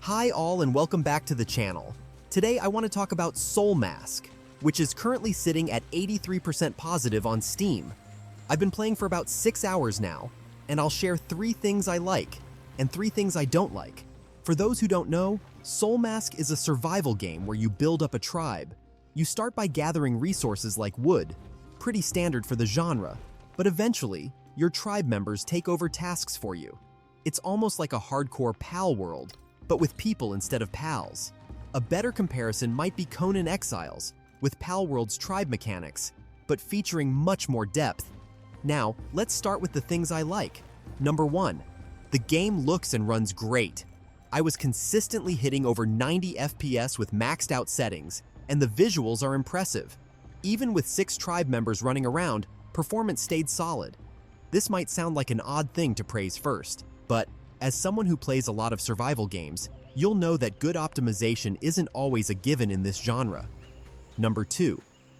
Hi all and welcome back to the channel. Today I want to talk about SoulMask, which is currently sitting at 83% positive on Steam. I've been playing for about 6 hours now, and I'll share 3 things I like and 3 things I don't like. For those who don't know, SoulMask is a survival game where you build up a tribe. You start by gathering resources like wood, pretty standard for the genre, but eventually, your tribe members take over tasks for you. It's almost like a hardcore pal world, but with people instead of pals. A better comparison might be Conan Exiles, with Pal World's tribe mechanics, but featuring much more depth. Now, let's start with the things I like. Number 1, the game looks and runs great. I was consistently hitting over 90 FPS with maxed out settings, and the visuals are impressive. Even with 6 tribe members running around, performance stayed solid. This might sound like an odd thing to praise first, but as someone who plays a lot of survival games, you'll know that good optimization isn't always a given in this genre. Number 2,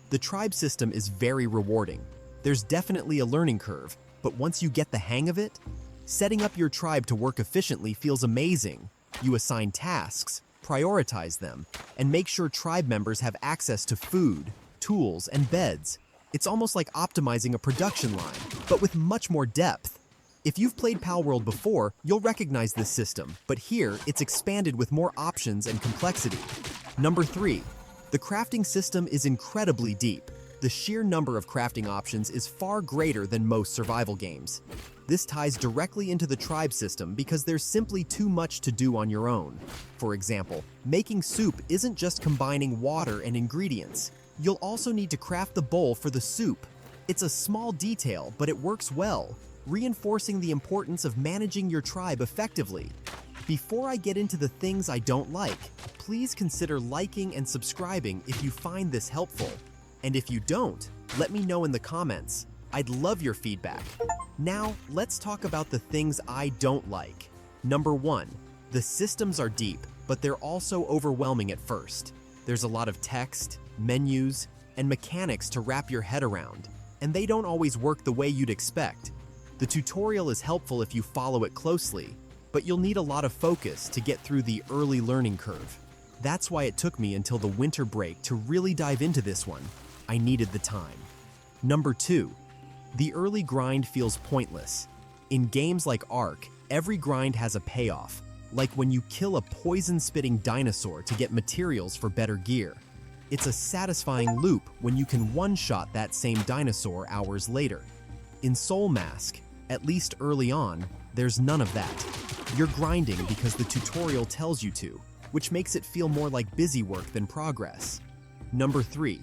the tribe system is very rewarding. There's definitely a learning curve, but once you get the hang of it, setting up your tribe to work efficiently feels amazing. You assign tasks, prioritize them, and make sure tribe members have access to food, tools, and beds. It's almost like optimizing a production line, but with much more depth. If you've played Palworld before, you'll recognize this system, but here it's expanded with more options and complexity. Number 3, the crafting system is incredibly deep. The sheer number of crafting options is far greater than most survival games. This ties directly into the tribe system because there's simply too much to do on your own. For example, making soup isn't just combining water and ingredients. You'll also need to craft the bowl for the soup. It's a small detail, but it works well, reinforcing the importance of managing your tribe effectively. Before I get into the things I don't like, please consider liking and subscribing if you find this helpful. And if you don't, let me know in the comments. I'd love your feedback. Now, let's talk about the things I don't like. Number 1, the systems are deep, but they're also overwhelming at first. There's a lot of text, menus, and mechanics to wrap your head around, and they don't always work the way you'd expect. The tutorial is helpful if you follow it closely, but you'll need a lot of focus to get through the early learning curve. That's why it took me until the winter break to really dive into this one. I needed the time. Number 2, the early grind feels pointless. In games like Ark, every grind has a payoff, like when you kill a poison-spitting dinosaur to get materials for better gear. It's a satisfying loop when you can one-shot that same dinosaur hours later. In SoulMask, at least early on, there's none of that. You're grinding because the tutorial tells you to, which makes it feel more like busy work than progress. Number 3,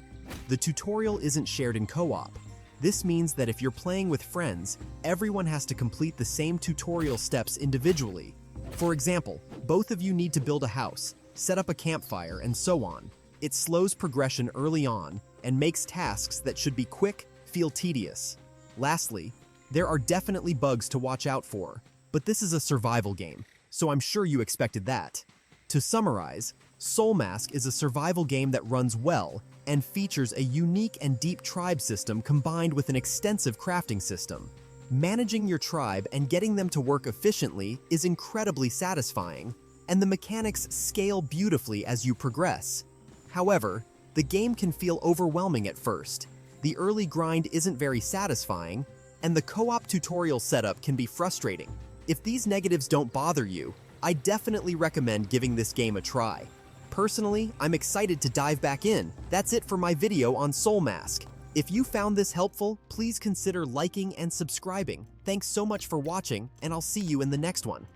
the tutorial isn't shared in co-op. This means that if you're playing with friends, everyone has to complete the same tutorial steps individually. For example, both of you need to build a house, set up a campfire, and so on. It slows progression early on and makes tasks that should be quick feel tedious. Lastly, there are definitely bugs to watch out for, but this is a survival game, so I'm sure you expected that. To summarize, SoulMask is a survival game that runs well and features a unique and deep tribe system combined with an extensive crafting system. Managing your tribe and getting them to work efficiently is incredibly satisfying, and the mechanics scale beautifully as you progress. However, the game can feel overwhelming at first. The early grind isn't very satisfying, and the co-op tutorial setup can be frustrating. If these negatives don't bother you, I definitely recommend giving this game a try. Personally, I'm excited to dive back in. That's it for my video on SoulMask. If you found this helpful, please consider liking and subscribing. Thanks so much for watching, and I'll see you in the next one.